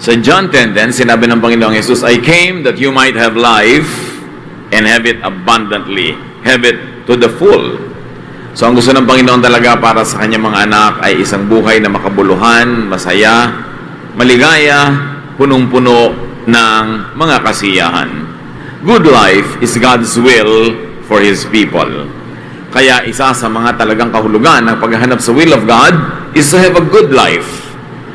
Sa John 10:10, sinabi ng Panginoong Jesus, I came that you might have life and have it abundantly. Have it to the full. So ang gusto ng Panginoon talaga para sa kanyang mga anak ay isang buhay na makabuluhan, masaya, maligaya, punong-puno ng mga kasiyahan. Good life is God's will for His people. Kaya isa sa mga talagang kahulugan ng paghahanap sa will of God is to have a good life.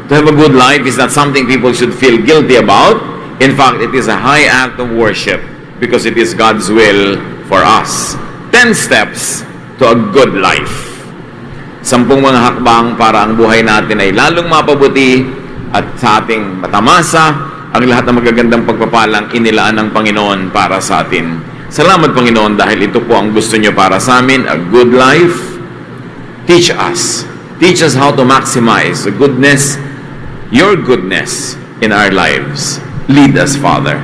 To have a good life is not something people should feel guilty about. In fact, it is a high act of worship because it is God's will for us. 10 steps to a good life. 10 mga hakbang para ang buhay natin ay lalong mapabuti at sa ating matamasa ang lahat ng magagandang pagpapalang inilaan ng Panginoon para sa atin. Salamat, Panginoon, dahil ito po ang gusto nyo para sa amin, a good life. Teach us. Teach us how to maximize the goodness, your goodness in our lives. Lead us, Father.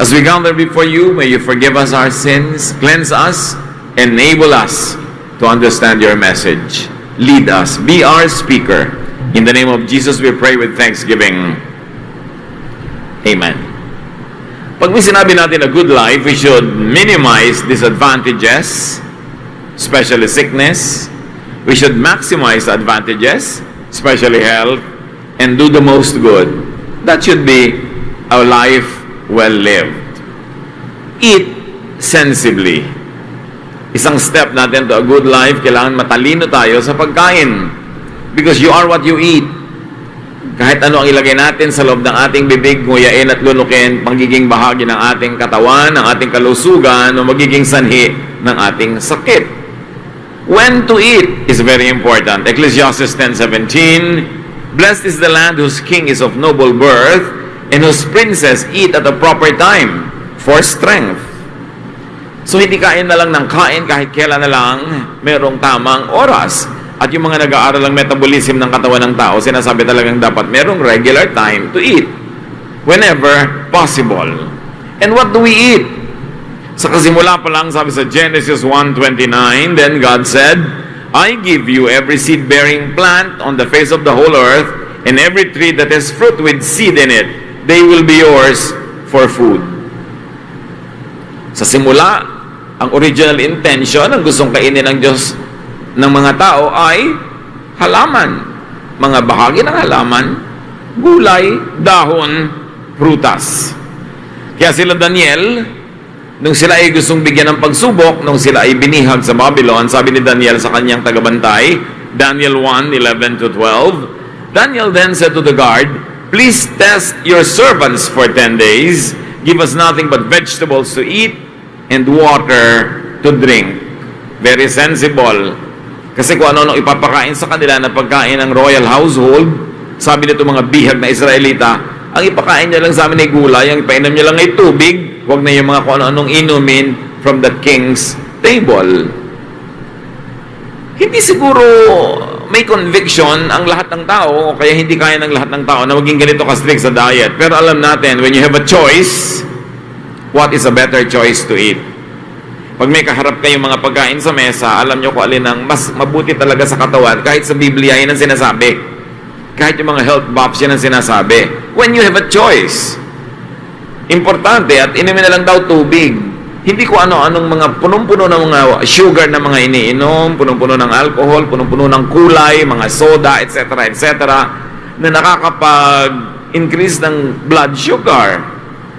As we gather before you, may you forgive us our sins, cleanse us, enable us to understand your message. Lead us. Be our speaker. In the name of Jesus, we pray with thanksgiving. Amen. Pag may sinabi natin a good life, we should minimize disadvantages, especially sickness. We should maximize advantages, especially health, and do the most good. That should be a life well lived. Eat sensibly. Isang step natin to a good life, kailangan matalino tayo sa pagkain. Because you are what you eat. Kahit ano ang ilagay natin sa loob ng ating bibig, nguyain at lunukin, magiging bahagi ng ating katawan, ng ating kalusugan, o magiging sanhi ng ating sakit. When to eat is very important. Ecclesiastes 10:17, blessed is the land whose king is of noble birth, and whose princes eat at a proper time for strength. So hindi kain na lang ng kain kahit kailan na lang merong tamang oras. At yung mga nag-aaral ng metabolism ng katawan ng tao, sinasabi talagang dapat merong regular time to eat. Whenever possible. And what do we eat? Sa kasimula pa lang, sabi sa Genesis 1:29, then God said, I give you every seed-bearing plant on the face of the whole earth, and every tree that has fruit with seed in it. They will be yours for food. Sa simula, ang original intention, ang gustong kainin ng Diyos ng mga tao ay halaman. Mga bahagi ng halaman, gulay, dahon, prutas. Kaya sila Daniel, nung sila ay gustong bigyan ng pagsubok, nung sila ay binihag sa Babylon, sabi ni Daniel sa kanyang tagabantay, Daniel 1:11-12, Daniel then said to the guard, please test your servants for 10 days. Give us nothing but vegetables to eat and water to drink. Very sensible. Kasi kung ano ipapakain sa kanila na pagkain ng royal household, sabi nito mga bihag na Israelita, ang ipakain niya lang sa amin ay gulay, ang ipainom niya lang ay tubig, huwag na yung mga kung ano-anong inumin from the king's table. Hindi siguro may conviction ang lahat ng tao, o kaya hindi kaya ng lahat ng tao na maging ganito ka-strict sa diet. Pero alam natin, when you have a choice, what is a better choice to eat? Pag may kaharap kayong mga pagkain sa mesa, alam nyo kung alin ang mas mabuti talaga sa katawan. Kahit sa Biblia, yun ang sinasabi. Kahit yung mga health buffs, yun ang sinasabi. When you have a choice, importante, at inumin na lang daw tubig. Hindi ko ano-anong mga punong-puno ng mga sugar na mga iniinom, punong-puno ng alcohol, punong-puno ng kulay, mga soda, etc., etc., na nakakapag-increase ng blood sugar.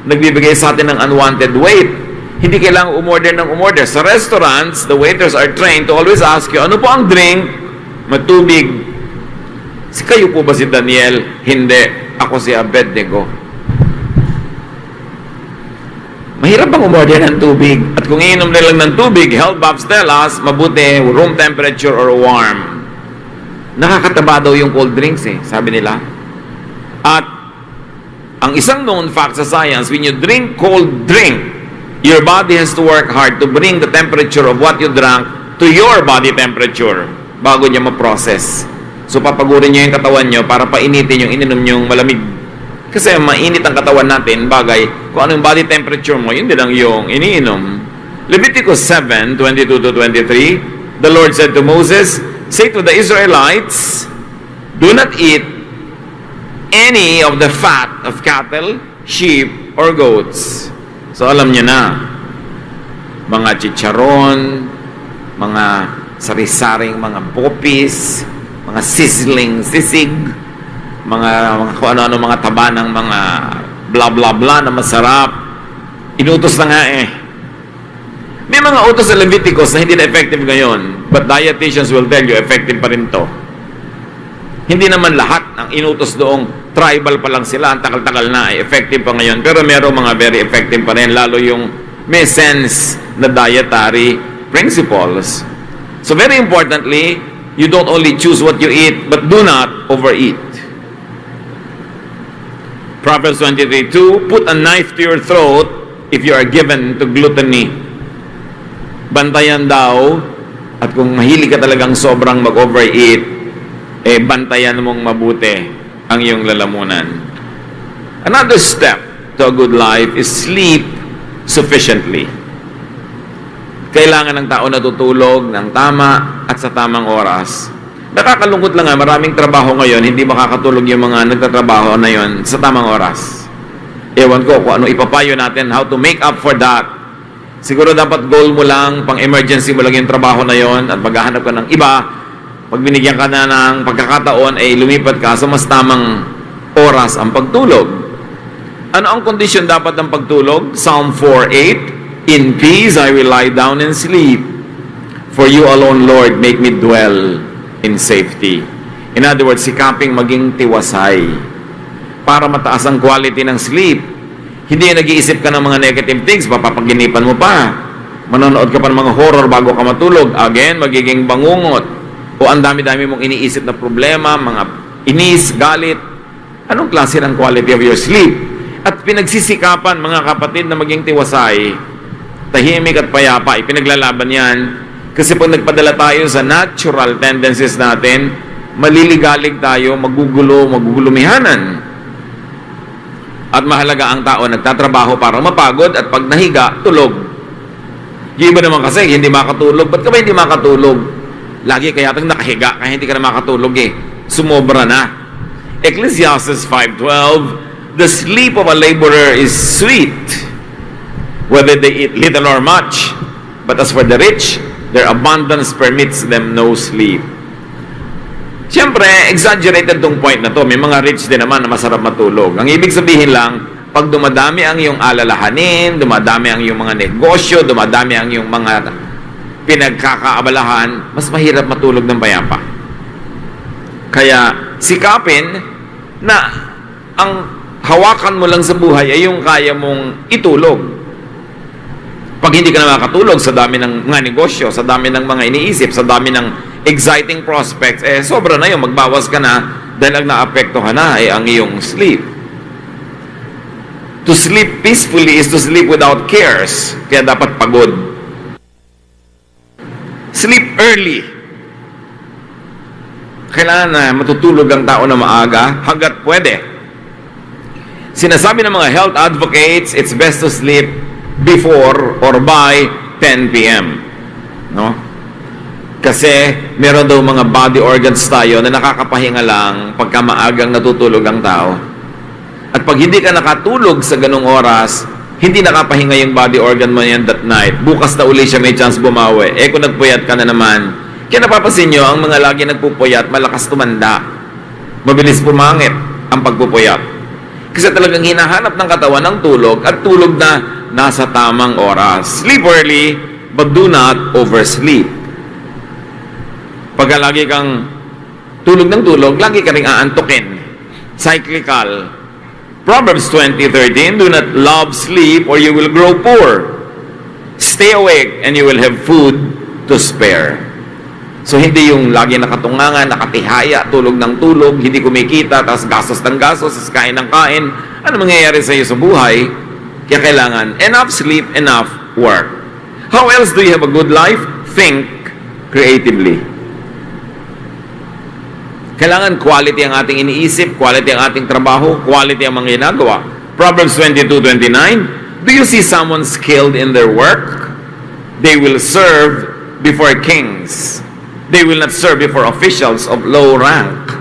Nagbibigay sa atin ng unwanted weight. Hindi kailangang umorder ng umorder. Sa restaurants, the waiters are trained to always ask you, ano po ang drink? Matubig. Kayo po ba si Daniel? Hindi. Ako si Abednego. Mahirap bang umorder ng tubig? At kung iinom na lang ng tubig, health buffs tell us, mabuti, room temperature or warm. Nakakataba daw yung cold drinks sabi nila. At ang isang known fact sa science, when you drink cold drink, your body has to work hard to bring the temperature of what you drank to your body temperature bago niya ma-process. So papagurin niyo yung katawan niyo para painitin yung ininom niyong malamig. Kasi mainit ang katawan natin, bagay, kung ano yung body temperature mo, yun din lang yung iniinom. Leviticus 7:22-23, the Lord said to Moses, say to the Israelites, do not eat any of the fat of cattle, sheep, or goats. So alam niyo na, mga chicharon, mga sari-saring mga popis, mga sizzling sisig, mga kung ano-ano mga taba ng mga bla bla bla na masarap. Inutos na nga eh. May mga utos sa Leviticus na hindi na effective ngayon, but dietitians will tell you effective pa rin to. Hindi naman lahat ng inutos doong tribal pa lang sila, ang takal-takal na ay effective pa ngayon, pero merong mga very effective pa rin, lalo yung may sense na dietary principles. So very importantly, you don't only choose what you eat, but do not overeat. Proverbs 23:2, put a knife to your throat if you are given to gluttony. Bantayan daw, at kung mahilig ka talagang sobrang mag-overeat, bantayan mong mabuti ang iyong lalamunan. Another step to a good life is sleep sufficiently. Kailangan ng tao natutulog ng tama at sa tamang oras. Nakakalungkot lang nga, maraming trabaho ngayon, hindi makakatulog yung mga nagtatrabaho na yon sa tamang oras. Ewan ko kung ano ipapayo natin, how to make up for that. Siguro dapat goal mo lang, pang emergency mo lang yung trabaho na yon at maghahanap ka ng iba. Pag binigyan ka na ng pagkakataon, ay lumipat ka sa mas tamang oras ang pagtulog. Ano ang kondisyon dapat ng pagtulog? Psalm 4:8, in peace I will lie down and sleep. For you alone, Lord, make me dwell in safety. In other words, sikaping maging tiwasay para mataas ang quality ng sleep. Hindi nag-iisip ka ng mga negative things, papapaginipan mo pa. Manonood ka pa ng mga horror bago ka matulog. Again, magiging bangungot. O ang dami-dami mong iniisip na problema, mga inis, galit. Anong klase ng quality of your sleep? At pinagsisikapan, mga kapatid, na maging tiwasay, tahimik at payapa, ipinaglalaban yan. Kasi pag nagpadala tayo sa natural tendencies natin, maliligalig tayo, magugulumihanan. At mahalaga ang tao nagtatrabaho para mapagod at pag nahiga, tulog. Yung iba naman kasi, hindi makatulog. Ba't ka ba hindi makatulog? Lagi kaya tang nakahiga, kaya hindi ka na makatulog eh. Sumobra na. Ecclesiastes 5:12, the sleep of a laborer is sweet, whether they eat little or much. But as for the rich, their abundance permits them no sleep. Siyempre, exaggerated tong point na to. May mga rich din naman na masarap matulog. Ang ibig sabihin lang, pag dumadami ang iyong alalahanin, dumadami ang iyong mga negosyo, dumadami ang iyong mga pinagkakaabalahan, mas mahirap matulog ng payapa. Kaya, sikapin na ang hawakan mo lang sa buhay ay yung kaya mong itulog. Pag hindi ka na makatulog sa dami ng mga negosyo, sa dami ng mga iniisip, sa dami ng exciting prospects, sobra na yun, magbawas ka na dahil ang naapektuhan na ay ang iyong sleep. To sleep peacefully is to sleep without cares. Kaya dapat pagod. Sleep early. Kailangan na matutulog ang tao na maaga hanggat pwede. Sinasabi ng mga health advocates, it's best to sleep before or by 10 p.m. No? Kasi meron daw mga body organs tayo na nakakapahinga lang pagka maagang natutulog ang tao. At pag hindi ka nakatulog sa ganung oras, hindi nakapahinga yung body organ mo yan that night. Bukas na uli siya may chance bumawi. Kung nagpuyat ka na naman, kaya napapansin nyo, ang mga lagi nagpupuyat, malakas tumanda. Mabilis pumangit ang pagpupuyat. Kasi talagang hinahanap ng katawan ng tulog at tulog na nasa tamang oras. Sleep early, but do not oversleep. Pagka lagi kang tulog ng tulog, lagi ka rin aantukin. Cyclical. Proverbs 20:13, do not love sleep or you will grow poor. Stay awake and you will have food to spare. So hindi yung lagi nakatungangan, nakatihaya, tulog ng tulog, hindi kumikita, tapos gastos ng gastos, tapos kain ng kain. Ano mangyayari sa iyo sa buhay? Kaya kailangan enough sleep, enough work. How else do you have a good life? Think creatively. Kailangan quality ang ating iniisip, quality ang ating trabaho, quality ang mga ginagawa. Proverbs 22:29, do you see someone skilled in their work? They will serve before kings. They will not serve before officials of low rank.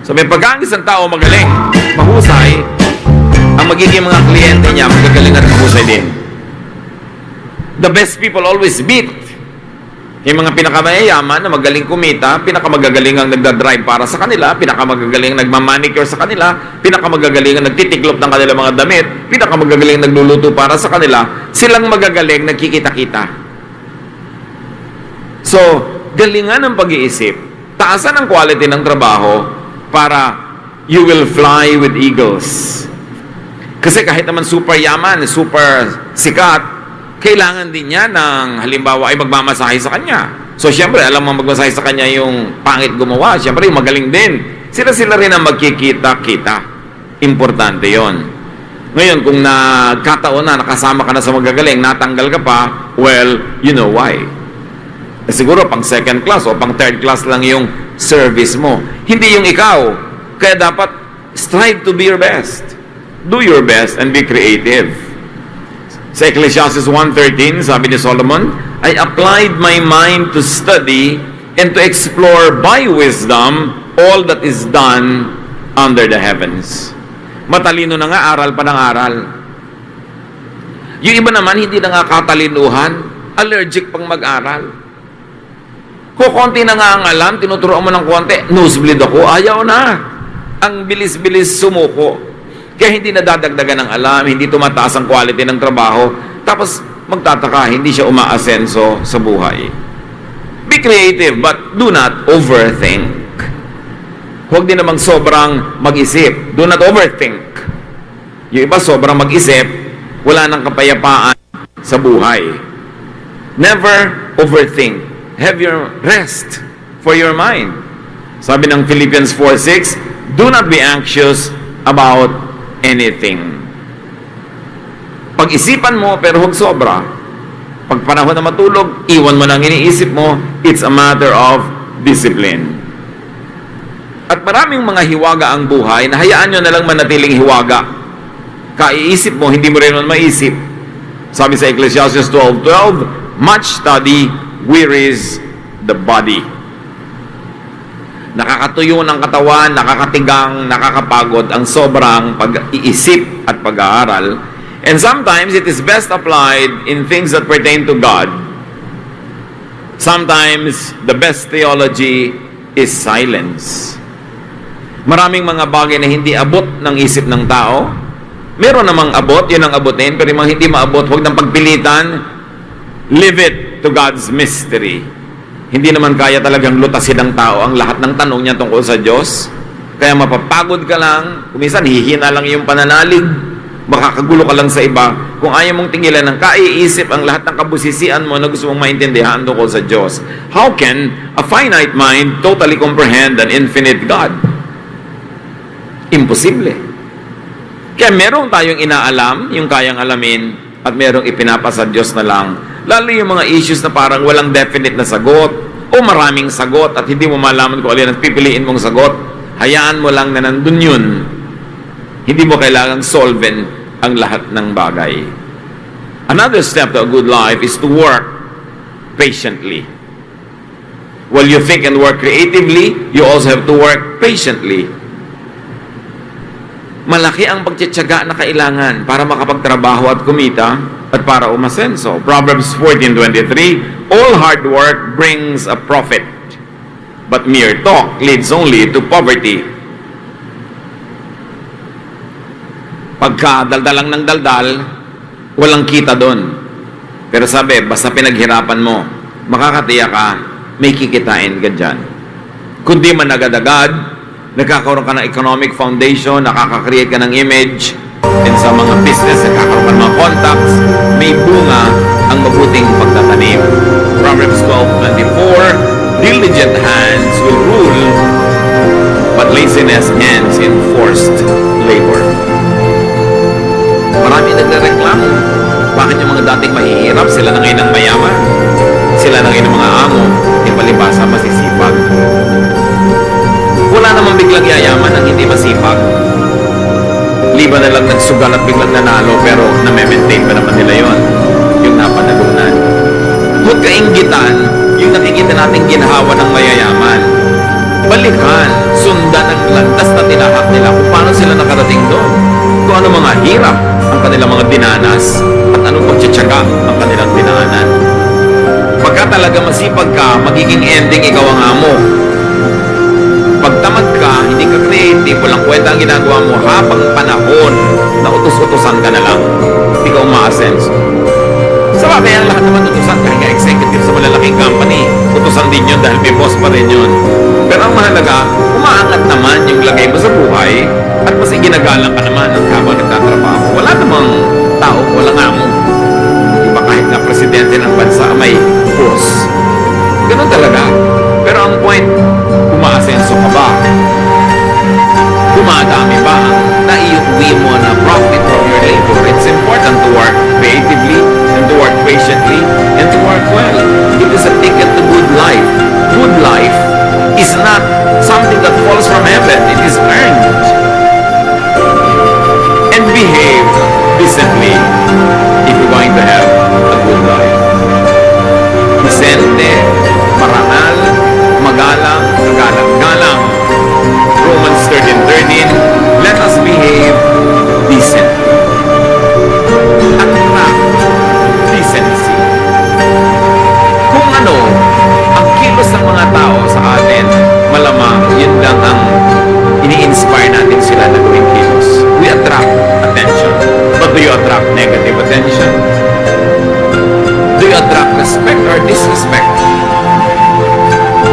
Sabi, pagka ang isang tao magaling, mahusay, ang magiging mga kliyente niya, magagaling at mahusay din. The best people always beat. Yung mga pinakamayayaman na magaling kumita, pinakamagagaling ang nagdadrive para sa kanila, pinakamagagaling ang nagmamanicure sa kanila, pinakamagagaling ang nagtitiklop ng kanilang mga damit, pinakamagagaling ang nagluluto para sa kanila, silang magagaling nagkikita-kita. So, galingan ang pag-iisip, taasan ang quality ng trabaho para you will fly with eagles. Kasi kahit naman super yaman, super sikat, kailangan din niya ng halimbawa ay magmamasahe sa kanya. So, syempre, alam mo magmasahe sa kanya yung pangit gumawa. Syempre, yung magaling din. Sila-sila rin ang magkikita-kita. Importante yon. Ngayon, kung nagkataon na, nakasama ka na sa magagaling, natanggal ka pa, well, you know why. Siguro, pang second class o pang third class lang yung service mo. Hindi yung ikaw. Kaya dapat, strive to be your best. Do your best and be creative. Sa Ecclesiastes 1:13, sabi ni Solomon, I applied my mind to study and to explore by wisdom all that is done under the heavens. Matalino na nga, aral pa ng aral. Yung iba naman, hindi na nga katalinuhan, allergic pang mag-aral. Kukunti na nga ang alam, tinuturoan mo ng konti, nosebleed ako, ayaw na. Ang bilis-bilis sumuko. Kaya hindi nadadagdagan ng alam, hindi tumataas ang quality ng trabaho, tapos magtataka, hindi siya umaasenso sa buhay. Be creative, but do not overthink. Huwag din namang sobrang mag-isip. Do not overthink. Yung iba sobrang mag-isip, wala nang kapayapaan sa buhay. Never overthink. Have your rest for your mind. Sabi ng Philippians 4:6, do not be anxious about anything. Pag-isipan mo, pero huwag sobra. Pag panahon na matulog, iwan mo lang iniisip mo, it's a matter of discipline. At maraming mga hiwaga ang buhay, na hayaan nyo na lang manatiling hiwaga. Kaiisip mo, hindi mo rin man maisip. Sabi sa Ecclesiastes 12:12, much study wearies the body. Nakakatuyo ng katawan, nakakatigang, nakakapagod ang sobrang pag-iisip at pag-aaral. And sometimes it is best applied in things that pertain to God. Sometimes the best theology is silence. Maraming mga bagay na hindi abot ng isip ng tao. Meron namang abot, yun ang abutin, pero yung mga hindi maabot, huwag nang pagpilitan. Leave it to God's mystery. Hindi naman kaya talagang lutasin ng tao ang lahat ng tanong niya tungkol sa Diyos. Kaya mapapagod ka lang, kuminsan hihina lang yung pananalig, makakagulo ka lang sa iba. Kung ayaw mong tingilan ng kaiisip ang lahat ng kabusisian mo na gusto mong maintindihan tungkol sa Diyos, how can a finite mind totally comprehend an infinite God? Imposible. Kaya meron tayong inaalam, yung kayang alamin, at merong ipinapasa Diyos na lang. Lalo yung mga issues na parang walang definite na sagot o maraming sagot at hindi mo malaman kung alin ang pipiliin mong sagot. Hayaan mo lang na nandun yun. Hindi mo kailangang solven ang lahat ng bagay. Another step to a good life is to work patiently. While you think and work creatively, you also have to work patiently. Malaki ang pagtitiyaga na kailangan para makapagtrabaho at kumita at para umasenso. Proverbs 14:23, all hard work brings a profit, but mere talk leads only to poverty. Pagka daldal lang ng daldal, walang kita doon. Pero sabi, basta pinaghirapan mo, makakatiya ka, may kikitain ka dyan. Kundi man agad-agad, nagkakaroon ka ng economic foundation, nakaka-create ka ng image, and sa mga business, nagkakaroon ka ng mga contacts, may bunga ang mabuting pagtatanim. Proverbs 12:24, diligent hands will rule, but laziness ends in forced labor. Marami nagrereklamo. Bakit yung mga dating mahihirap, sila na ngayon ang mayaman? Sila na ngayon ang mga amo, di palibasa masisipag. Wala namang biglang yayaman ang hindi masipag. Liba na lang nagsugal at biglang nanalo, pero na-maintain pa naman nila yon, yung napanalunan. Huwag kainggitan yung nakikita nating ginhawa ng mayayaman. Balikan, sundan ang landas na tinahak nila kung paano sila nakarating doon. Kung ano mga hirap ang kanilang mga dinanas at anong pagtsatsaga ang kanilang dinaanan. Pagka talaga masipag ka, magiging ending ikaw ang amo. Pag tamad ka, hindi ka creative, walang kwenta ang ginagawa mo habang panahon na utos-utosan ka na lang. Hindi ka umaasenso. Sa bagay, ang lahat naman utusan, kahit nga executive sa malalaking company, utusan din yun dahil may boss pa rin yun. Pero ang mahalaga, umaangat naman yung lagay mo sa buhay at mas iginagalang ka naman at habang nagtatrabaho. Wala namang tao, walang amo. Diba kahit nga presidente ng bansa may boss. Ganun talaga. Pero ang point, umaasenso ka ba? Dumadami ba ang naiuwi mo na profit from your labor? It's important to work creatively and to work patiently and to work well. It is a ticket to good life. Good life is not something that falls from heaven. It is earned. And behave decently if you're going to have a good life. Decente, marangal, magalang, kagalang-galang. Romans 13:13, let us behave decently. Attract decency. Kung ano, ang kilos ng mga tao sa atin, malamang yun lang ang ini-inspire natin sila na gawing kilos. We attract attention. But do you attract negative attention? Do you attract respect or disrespect?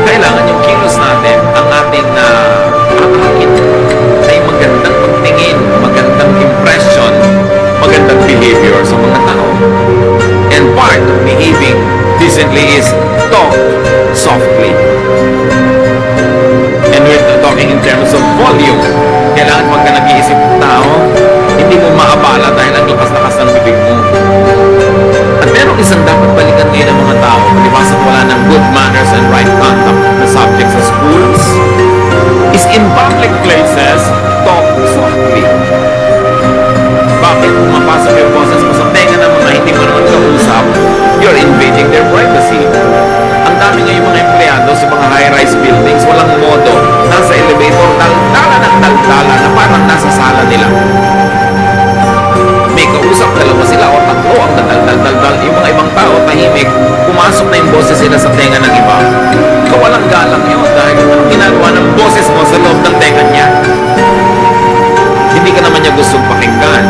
Kailangan yung kilos natin, ang ating aakit ay magandang pagtingin, magandang impression, magandang behavior sa mga tao. And part of behaving decently is talk softly. And we're talking in terms of volume. Kailangan pag ka nag-iisip ng tao, hindi mo maabala dahil ang lakas-lakas ng bibig mo. At merong isang dapat balikan ngayon ng mga tao, palibasang wala ng good manners and right conduct na subject sa schools, is in public places, talk softly. Bakit pumapasok yung boses mo sa tenga ng mga hindi mo naman kausap? You're invading their privacy. Ang dami ngayon mga empleyado sa mga high-rise buildings, walang modo. Nasa elevator, taldala ng taldala na parang nasa sala nila. May kausap, dalawa sila o tatlo ang daldal-daldal. Yung mga ibang tao, tahimik, pumasok na yung boses sila sa tenga ng iba. Kawalang galang yun dahil anong ginagawa ng boses mo sa loob ng tenga niya. Hindi ka naman niya gustong pakinggan.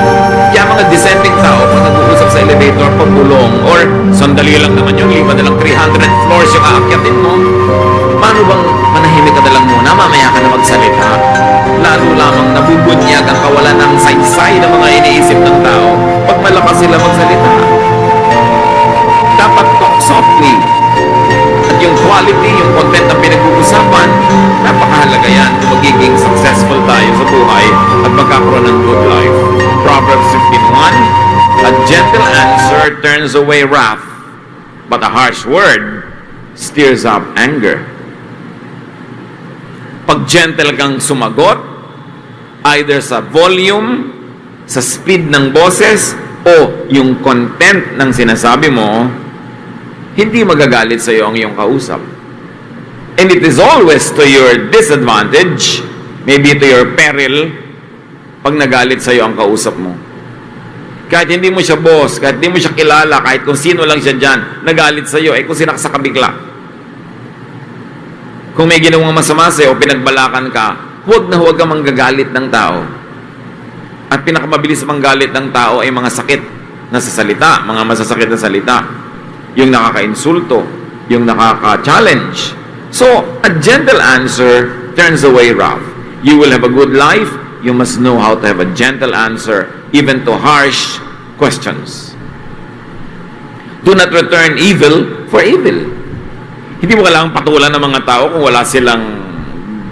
Kaya mga dissenting tao, pag nag-uusap sa elevator, pagulong, or sandali lang naman yung iba nilang 300 floors yung aakyatin mo. Paano bang manahimik ka na lang muna, mamaya ka na magsalita? Lalo lamang nabubunyag ang kawalan ng saysay ng mga iniisip ng tao pag malakas sila magsalita. Dapat talk softly. At yung quality, yung content na pinag-uusapan, napakahalaga yan kung magiging successful tayo sa buhay at magkakaroon ng good life. Proverbs 15:1, a gentle answer turns away wrath, but a harsh word stirs up anger. Pag gentle kang sumagot, either sa volume, sa speed ng boses, o yung content ng sinasabi mo, hindi magagalit sa iyo ang iyong kausap. And it is always to your disadvantage, maybe to your peril, pag nagalit sa iyo ang kausap mo. Kahit hindi mo siya boss, kahit hindi mo siya kilala, kahit kung sino lang siya dyan, nagalit sa iyo, kung sinaksa ka bigla. Kung may ginawang masama sa'yo o pinagbalakan ka, huwag na huwag ka manggagalit ng tao. At pinakamabilis manggalit ng tao ay mga sakit na sa salita, mga masasakit na salita. Yung nakaka-insulto, yung nakaka-challenge. So, a gentle answer turns away wrath. You will have a good life, you must know how to have a gentle answer even to harsh questions. Do not return evil for evil. Hindi mo kailangang patulan ng mga tao kung wala silang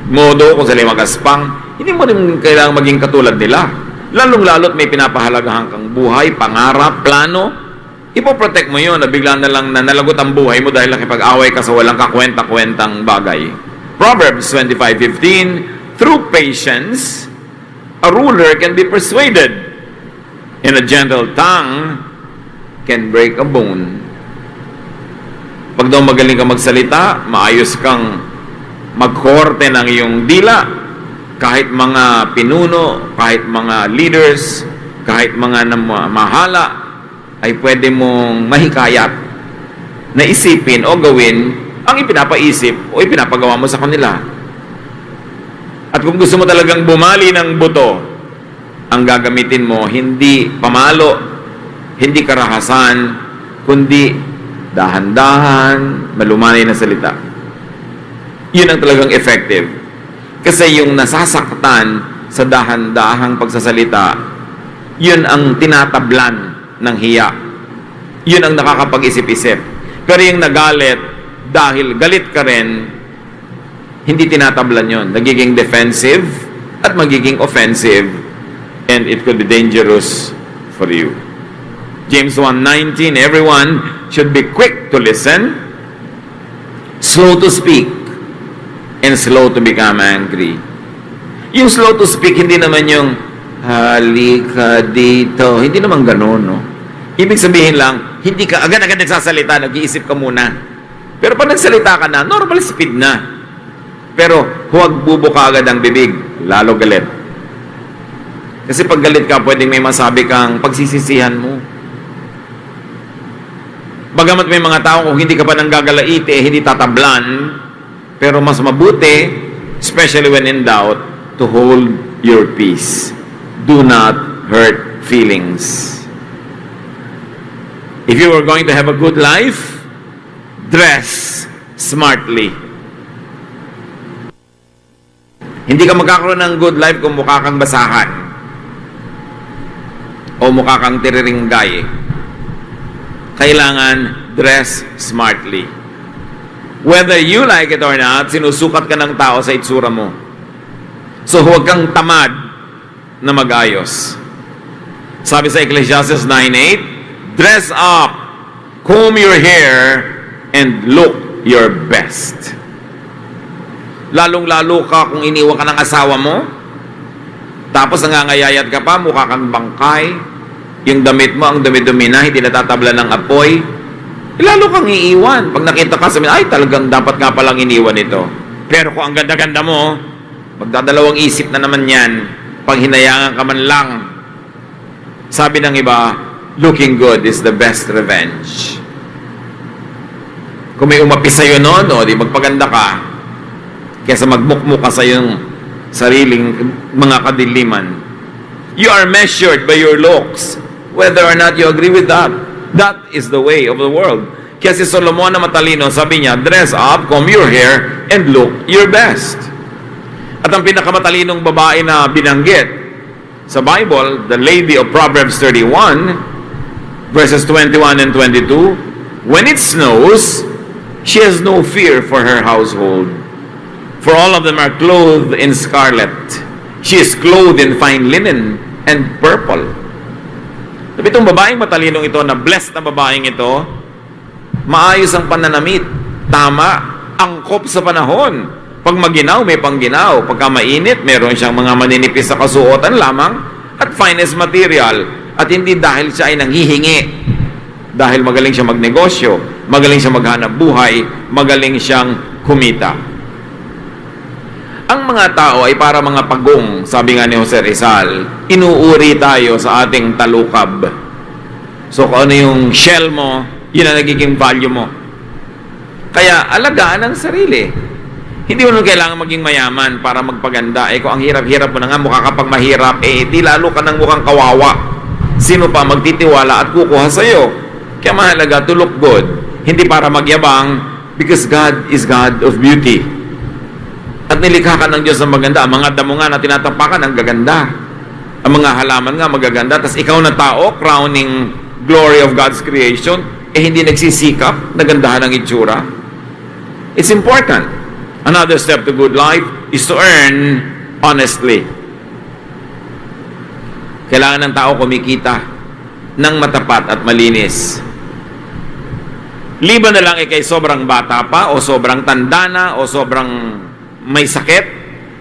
modo, kung sila magaspang. Hindi mo rin kailangang maging katulad nila. Lalong-lalot may pinapahalagahan kang buhay, pangarap, plano. Ipoprotect mo yun na bigla na lang na nalagot ang buhay mo dahil nakipag-away ka sa walang kakwenta-kwentang bagay. Proverbs 25:15, through patience, a ruler can be persuaded, and a gentle tongue can break a bone. Pag daw magaling ka magsalita, maayos kang magkorte ng iyong dila. Kahit mga pinuno, kahit mga leaders, kahit mga mahala, ay pwede mong mahikayat na isipin o gawin ang ipinapaisip o ipinapagawa mo sa kanila. At kung gusto mo talagang bumali ng buto, ang gagamitin mo, hindi pamalo, hindi karahasan, kundi dahan-dahan, malumanay na salita. Yun ang talagang effective. Kasi yung nasasaktan sa dahan-dahang pagsasalita, yun ang tinatablan ng hiya. Yun ang nakakapag-isip-isip. Pero yung nagalit, dahil galit ka rin, hindi tinatablan yun. Nagiging defensive at magiging offensive, and it could be dangerous for you. James 1:19, everyone should be quick to listen, slow to speak, and slow to become angry. Yung slow to speak, hindi naman yung halika dito. Hindi naman ganun, no? Ibig sabihin lang, hindi ka agad-agad nagsasalita, nag-iisip ka muna. Pero pag nagsalita ka na, normal speed na. Pero huwag bubuka agad ang bibig, lalo galit. Kasi pag galit ka, pwedeng may masabi kang pagsisisihan mo. Bagamat may mga tao kung hindi ka pa nanggagalaite, hindi tatablan, pero mas mabuti, especially when in doubt, to hold your peace. Do not hurt feelings. If you are going to have a good life, dress smartly. Hindi ka magkakaroon ng good life kung mukha kang basahan o mukha kang tiriringgay. Kailangan dress smartly. Whether you like it or not, sinusukat ka ng tao sa itsura mo. So huwag kang tamad na mag-ayos. Sabi sa Ecclesiastes 9:8, dress up, comb your hair, and look your best. Lalong-lalo ka kung iniwan ka ng asawa mo, tapos nangangayayat ka pa, mukha kang bangkay, yung damit mo, ang dumi-dumi na, hindi natatabla ng apoy, lalo kang iiwan. Pag nakita ka, sabihin, ay, talagang dapat nga palang iniwan ito. Pero kung ang ganda-ganda mo, magdadalawang isip na naman yan, pag hinayangan ka man lang. Sabi ng iba, looking good is the best revenge. Kung may umapi sa'yo noon, di magpaganda ka, kaysa magmukmuk ka sa iyong sariling mga kadiliman. You are measured by your looks, whether or not you agree with that. That is the way of the world. Kaya si Solomon na matalino, sabi niya, dress up, comb your hair, and look your best. At ang pinakamatalinong babae na binanggit sa Bible, the lady of Proverbs 31, verses 21 and 22, when it snows, she has no fear for her household. For all of them are clothed in scarlet. She is clothed in fine linen and purple. Sabi itong babaeng matalinong ito, na blessed na babaeng ito, maayos ang pananamit, tama, angkop sa panahon. Pag maginaw, may pangginaw. Pagka mainit, meron siyang mga maninipis sa kasuotan lamang at finest material. At hindi dahil siya ay nanghihingi. Dahil magaling siya magnegosyo, magaling siya maghanap buhay, magaling siyang kumita. Ang mga tao ay para mga pagong, sabi nga ni Jose Rizal, inuuri tayo sa ating talukab. So kung ano yung shell mo, yun ang nagiging value mo. Kaya alagaan ang sarili. Hindi mo nung kailangan maging mayaman para magpaganda. Kung ang hirap-hirap mo na nga, mukha kapag mahirap, di lalo ka ng mukhang kawawa. Sino pa magtitiwala at kukuha sa'yo? Kaya mahalaga to look good. Hindi para magyabang, because God is God of beauty. At nilikha ka ng Diyos ng maganda. Ang mga damo nga na tinatapakan, ang gaganda. Ang mga halaman nga magaganda. Tapos ikaw na tao, crowning glory of God's creation, hindi nagsisikap, nagandahan ang itsura. It's important. Another step to good life is to earn honestly. Kailangan ng tao kumikita ng matapat at malinis. Liban na lang kay sobrang bata pa, o sobrang tanda na, o sobrang may sakit,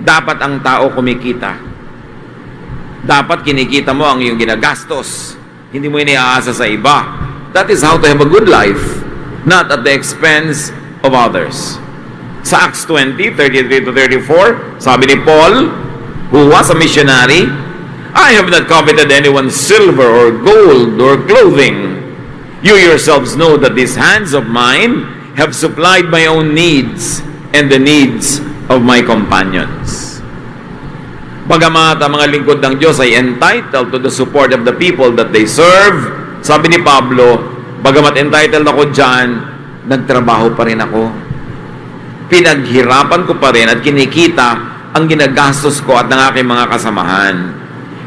dapat ang tao kumikita. Dapat kinikita mo ang iyong ginagastos. Hindi mo iniaasa sa iba. That is how to have a good life, not at the expense of others. Sa Acts 20, 33 to 34, sabi ni Paul, who was a missionary, I have not coveted anyone's silver or gold or clothing. You yourselves know that these hands of mine have supplied my own needs and the needs of my companions. Bagamat ang mga lingkod ng Diyos ay entitled to the support of the people that they serve, sabi ni Pablo, bagamat entitled ako dyan, nagtrabaho pa rin ako. Pinaghirapan ko pa rin at kinikita ang ginagastos ko at ng aking mga kasamahan.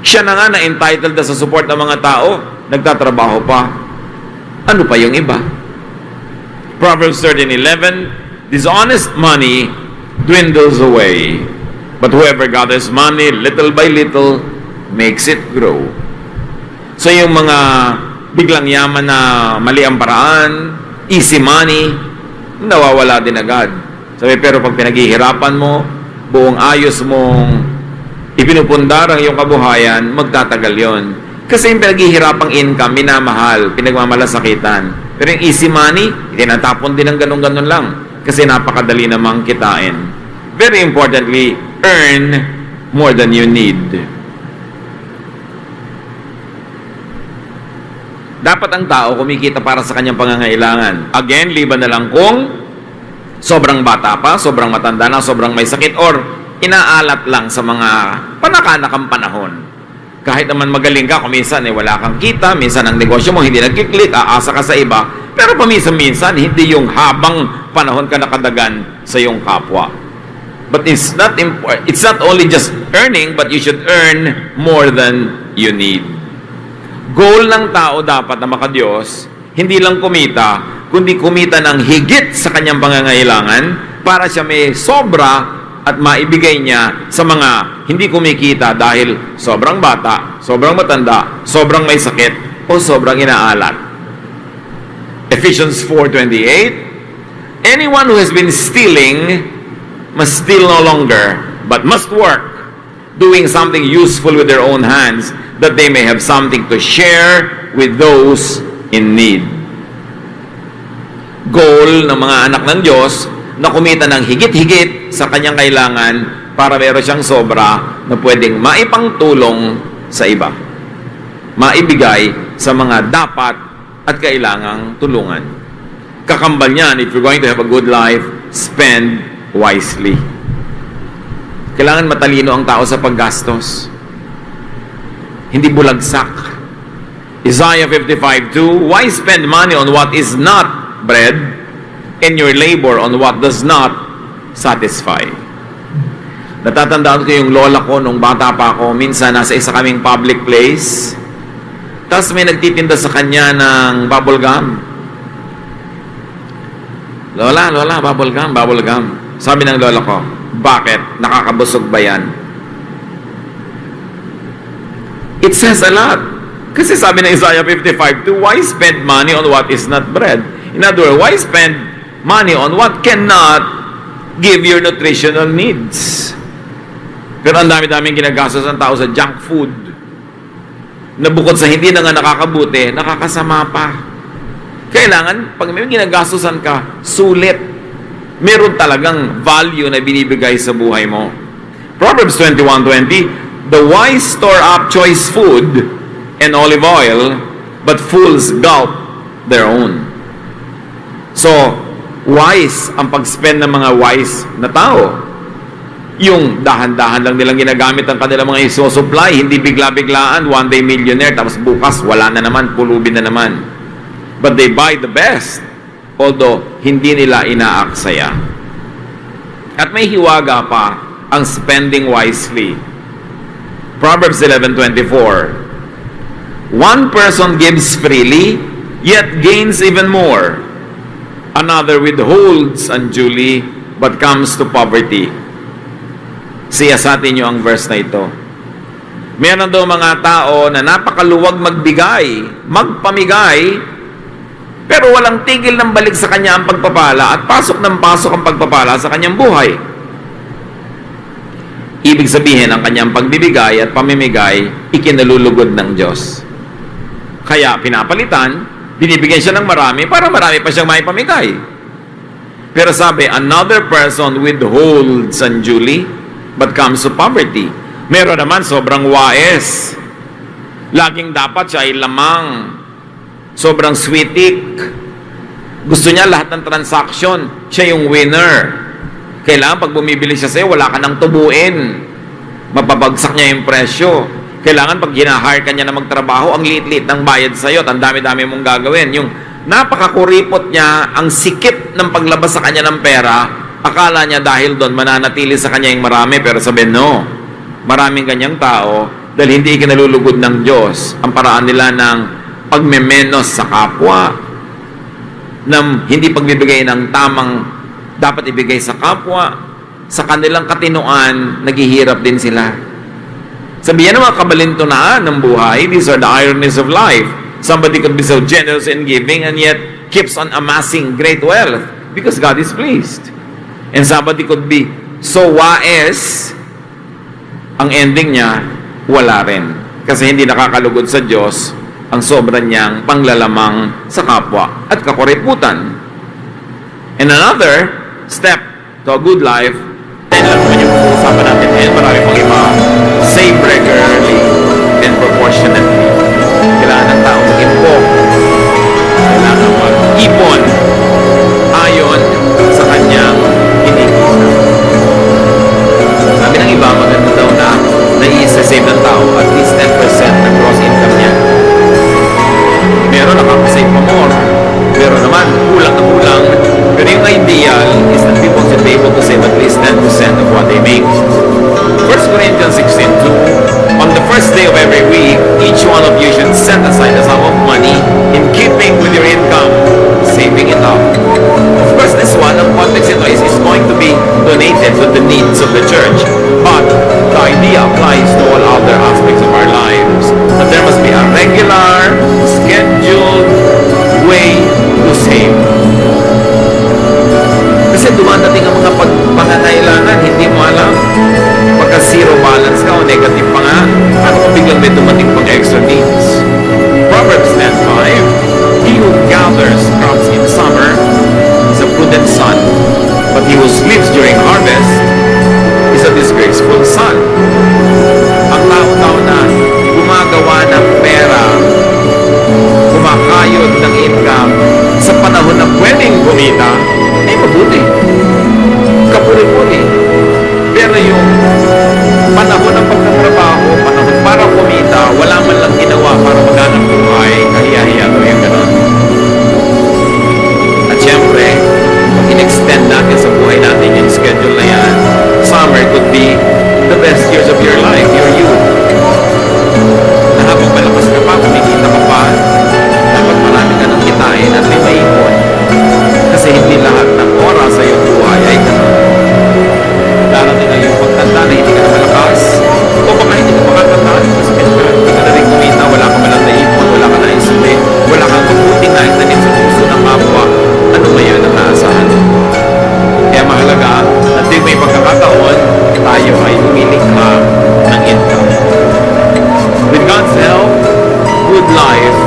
Siya na nga na entitled na sa support ng mga tao, nagtatrabaho pa. Ano pa yung iba? Proverbs 13:11, dishonest money dwindles away, but whoever gathers money little by little makes it grow. So yung mga biglang yaman na mali ang paraan, easy money, nawawala din agad. Sabi, pero pag pinaghihirapan mo, buong ayos mong ipinupundar ang iyong kabuhayan, magtatagal yon. Kasi yung pinaghihirapang income, minamahal, pinagmamalasakitan. Pero yung easy money, tinatapon din ng ganun-ganun lang. Kasi napakadali namang kitain. Very importantly, earn more than you need. Dapat ang tao kumikita para sa kanyang pangangailangan. Again, liban na lang kung sobrang bata pa, sobrang matanda na, sobrang may sakit, or inaalat lang sa mga panakanakang panahon. Kahit naman magaling ka, kung minsan wala kang kita, minsan ang negosyo mo hindi nagkiklik, aasa ka sa iba, pero paminsan-minsan, hindi yung habang panahon ka nakadagan sa iyong kapwa. But it's not only just earning, but you should earn more than you need. Goal ng tao dapat na makadiyos, hindi lang kumita, kundi kumita ng higit sa kanyang pangangailangan para siya may sobra at maibigay niya sa mga hindi kumikita dahil sobrang bata, sobrang matanda, sobrang may sakit, o sobrang inaalat. Ephesians 4:28, anyone who has been stealing must steal no longer, but must work, doing something useful with their own hands, that they may have something to share with those in need. Goal ng mga anak ng Diyos na kumita ng higit-higit sa kanyang kailangan para meron siyang sobra na pwedeng maipangtulong sa iba. Maibigay sa mga dapat at kailangang tulungan. Kakambal niyan, if you're going to have a good life, spend wisely. Kailangan matalino ang tao sa paggastos. Hindi bulagsak. Isaiah 55:2, why spend money on what is not bread, and your labor on what does not satisfy? Natatandaan ko yung lola ko nung bata pa ako, minsan nasa isa kaming public place, tapos may nagtitinda sa kanya ng bubble gum. Lola, bubble gum. Sabi ng lola ko, bakit? Nakakabusog ba yan? It says a lot. Kasi sabi ng Isaiah 55:2, why spend money on what is not bread? In other words, why spend money on what cannot give your nutritional needs? Pero ang dami-daming ginagastos ng tao sa junk food na bukod sa hindi na nga nakakabuti, nakakasama pa. Kailangan, pag may ginagastosan ka, sulit. Meron talagang value na binibigay sa buhay mo. Proverbs 21:20, the wise store up choice food and olive oil, but fools gulp their own. So, wise ang pag-spend ng mga wise na tao. Yung dahan-dahan lang nilang ginagamit ang kanilang mga isosupply, hindi bigla-biglaan, one day millionaire, tapos bukas wala na naman, pulubin na naman. But they buy the best, although hindi nila inaaksaya. At may hiwaga pa ang spending wisely. Proverbs 11:24, one person gives freely, yet gains even more. Another withholds unduly, but comes to poverty. Siyasatin niyo ang verse na ito. Meron daw mga tao na napakaluwag magbigay, magpamigay, pero walang tigil ng balik sa kanya ang pagpapala at pasok ng pasok ang pagpapala sa kanyang buhay. Ibig sabihin, ang kanyang pagbibigay at pamimigay, ikinalulugod ng Diyos. Kaya pinapalitan, binibigyan siya ng marami para marami pa siyang maipamigay. Pero sabi, another person withholds unduly but comes to poverty. Meron naman sobrang wais. Laging dapat siya ay lamang. Sobrang sweetik. Gusto niya lahat ng transaction, siya yung winner. Kailangan pag bumibili siya sa'yo, wala ka nang tubuin. Mapabagsak niya yung presyo. Kailangan pag hinahire ka niya na magtrabaho, ang liit-liit ng bayad sa'yo at ang dami-dami mong gagawin. Yung napakakuripot niya, ang sikip ng paglabas sa kanya ng pera, akala niya dahil doon mananatili sa kanya yung marami, pero sabi, no. Maraming ganyang tao dahil hindi ikinalulugod ng Diyos ang paraan nila ng pagmemenos sa kapwa, ng hindi pagbibigay ng tamang dapat ibigay sa kapwa, sa kanilang katinoan, naghihirap din sila. Sabihan ng mga kabalintunaan ng buhay, these are the ironies of life. Somebody could be so generous in giving and yet keeps on amassing great wealth because God is pleased. And somebody could be so wise, ang ending niya, wala rin. Kasi hindi nakakalugod sa Diyos ang sobra niyang panglalamang sa kapwa at kakuriputan. And another step to a good life, and alam naman yung pag-uusapan natin ngayon, marami pang iba, save regularly and proportionately. Kailangan ng tao mag-impok. Kailangan mag-ipon ayon sa kanyang kinikita. Sabi ng iba, maganda daw na nai-save ng tao at least 10% ng gross income niya. Meron nakakasave pa more. Meron naman, kulang na kulang. Pero yung ideal is that people should be able to save at least 10% of what they make. 1 Corinthians 16:2, on the first day of every week, each one of you should set aside a sum of money in keeping with your income, saving it up. Of course, this one, ang context ito is going to be donated to the needs of the church. But the idea applies to all other aspects of our lives. That there must be a regular, scheduled way to save. Kasi dumadating ang mga pangangailangan, hindi mo alam. Pagka zero balance ka o negative pa nga, ano kung biglang may dumating pang extra needs? Proverbs 10:5, he who gathers crops in summer is a prudent son, but he who sleeps during harvest is a disgraceful son. Ang tao-tao na gumagawa ng pera, kumakayod ng income sa panahon na pwedeng kumita, ay mabuti. Kapuri-puri. Pero yung panahon ng pagtatrabaho, panahon para kumita, wala man lang ginawa para maghanap buhay, kahiya-hiya daw yung gano'n. At syempre, pag in-extend natin sa buhay natin yung schedule na yan, summer could be the best years of your life, your youth. Na habang malakas ka pa, kumikita ka pa, dapat marami ka nang kitain at may maipon. Kasi hindi lahat ng oras sa iyong buhay ay gano'n. Darating na yung pagtanda na hindi ka na malakas, o baka hindi ka makatandaan kasi hindi ka na rin kumita, wala ka malang naipon, wala ka na isuli, wala kang mabuting na itanim sa puso ng kapwa, ano ba yun ang naasahan? Kaya mahalaga, at di may pagkakataon, tayo ay lumilikha ng income. With God's help, good life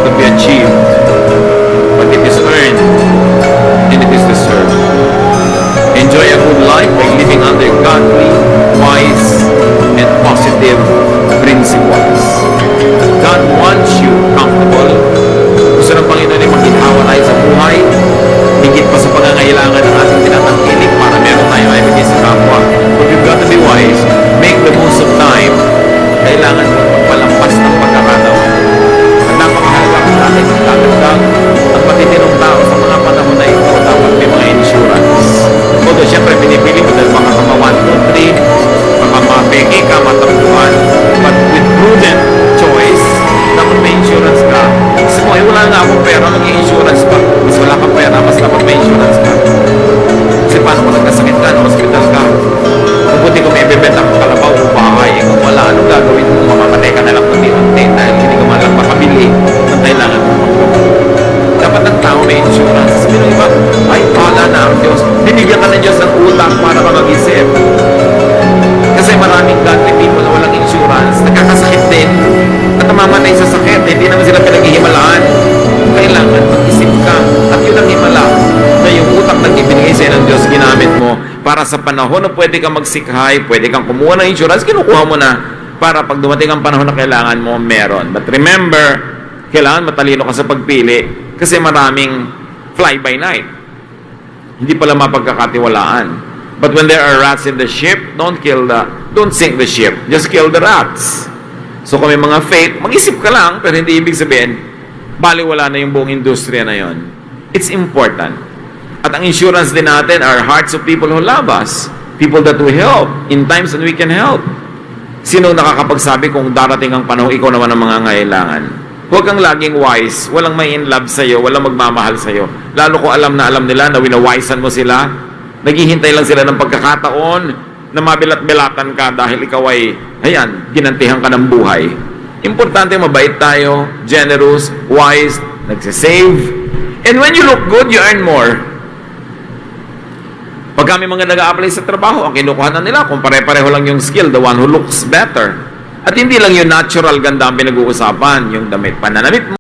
could be achieved, but it is earned and it is deserved. Enjoy a good life by living under godly, wise, and positive principles. God wants you comfortable. Gusto ng Panginoon ay maginhawa tayo sa buhay, higit pa sa pangangailangan ng ating tinatangkilik para meron tayo ay bigay sa kapwa. But you've got to be wise. Make the most of time. Kailangan mo magpalampas ng pagkakataon. At napakahalaga kung natin magdadagdag ang patitinong tao sa mga panahon na ito, dapat may mga insurance. Although, syempre, pinipili mo dahil baka kama 1, 2, 3, baka mapeki ka, matampuhan. But with prudent choice, dapat may insurance ka. Kasi mo, wala na akong pera, mag-i-insurance pa. Mas wala kang pera, mas dapat may insurance ka. Kasi para sa panahon na pwede kang magsikhay, pwede kang kumuha ng insurance, kinukuha mo na para pag dumating ang panahon na kailangan mo, meron. But remember, kailangan matalino ka sa pagpili kasi maraming fly-by-night. Hindi pala mapagkakatiwalaan. But when there are rats in the ship, don't sink the ship. Just kill the rats. So kung may mga fake, mag-isip ka lang, pero hindi ibig sabihin, baliwala na yung buong industriya na yon. It's important. At ang insurance din natin are hearts of people who love us. People that we help in times when we can help. Sino nakakapagsabi kung darating ang panahon, ikaw naman ang mga ngailangan? Huwag kang laging wise. Walang may in love sa'yo. Walang magmamahal sa'yo. Lalo ko alam nila na winawisan mo sila. Naghihintay lang sila ng pagkakataon na mabilat-bilatan ka dahil ikaw ay, ginantihan ka ng buhay. Importante, mabait tayo, generous, wise, nagsisave. And when you look good, you earn more. Pag kami mga nag-a-apply sa trabaho, ang kinukuha na nila, kung pare-pareho lang yung skill, the one who looks better. At hindi lang yung natural ganda ang pinag-uusapan, yung damit pananamit mo.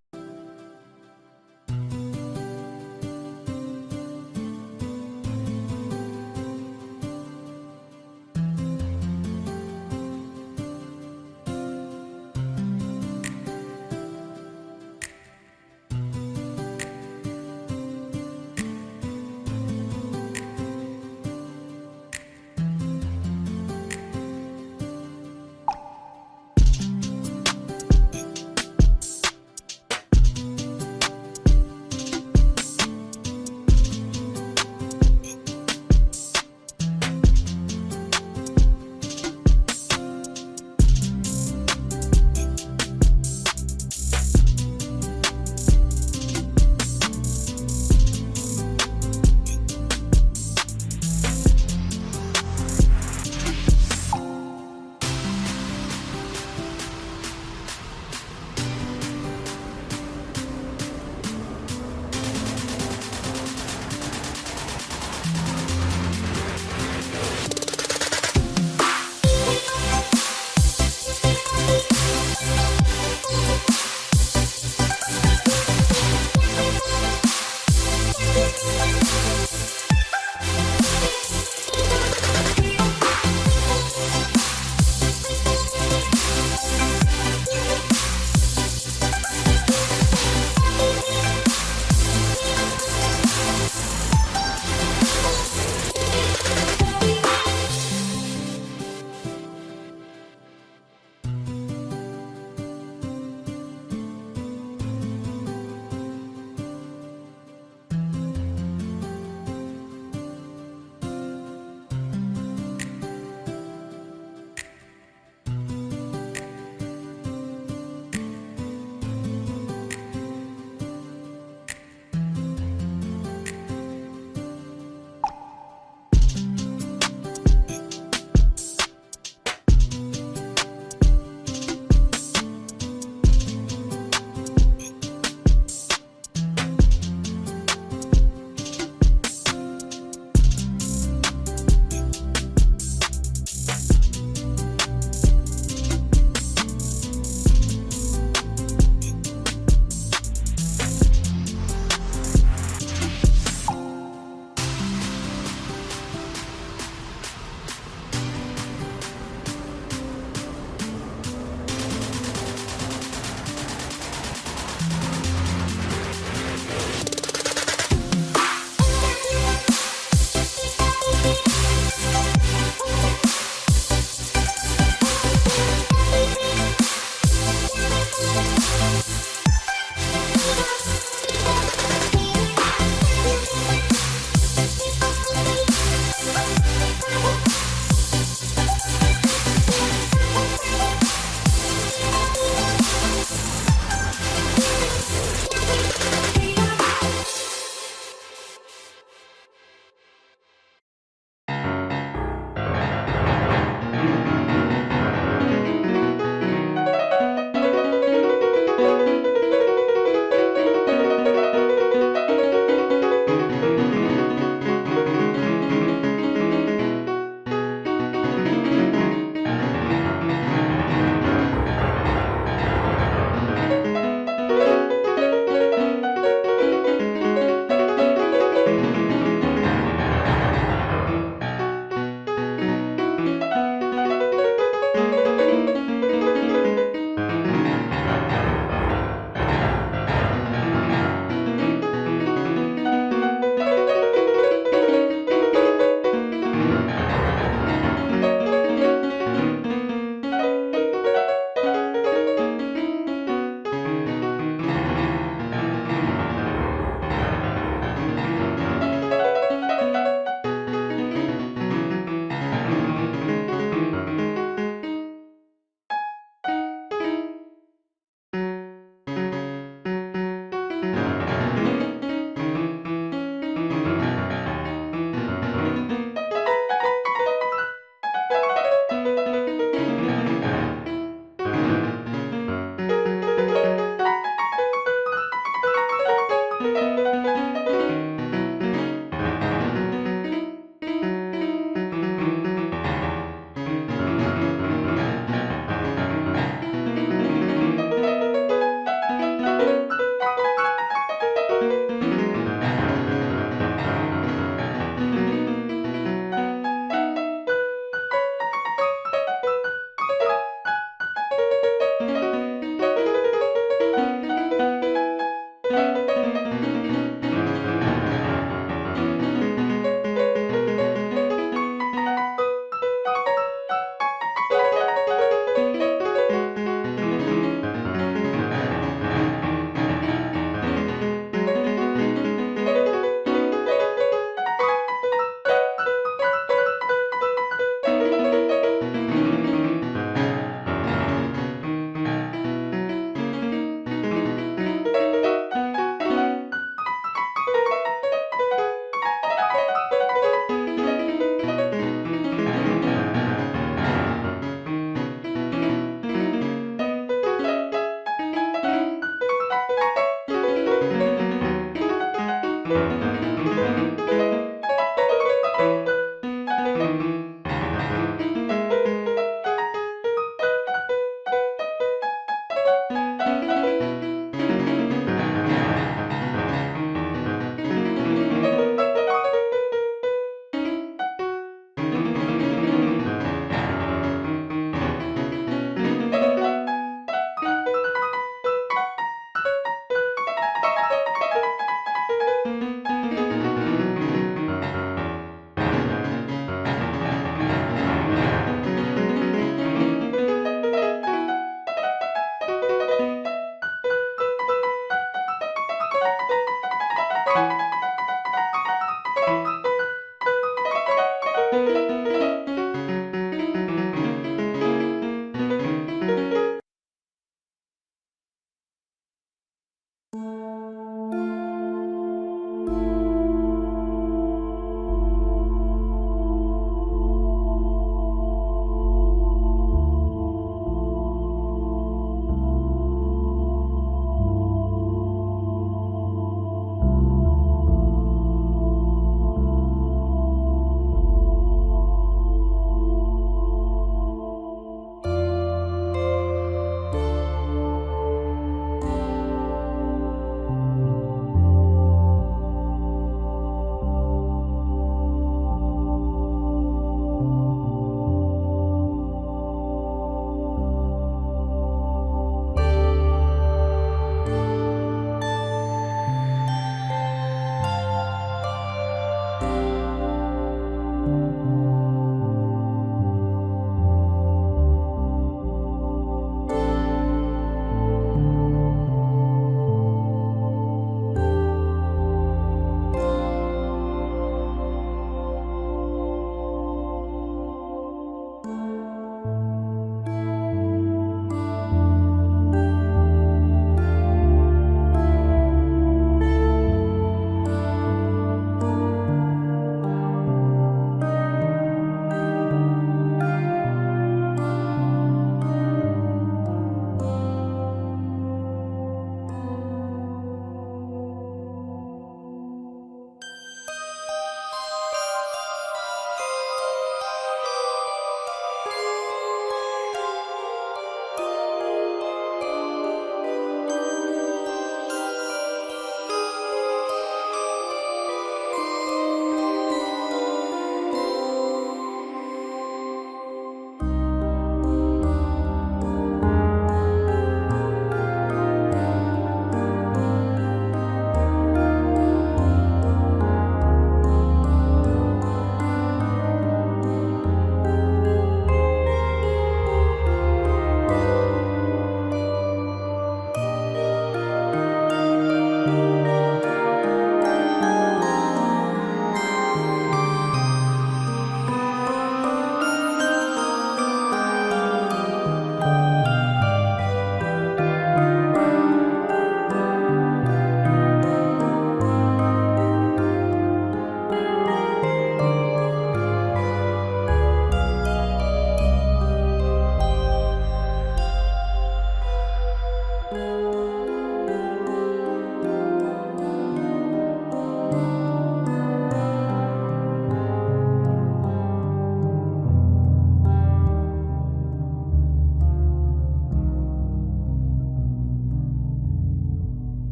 po.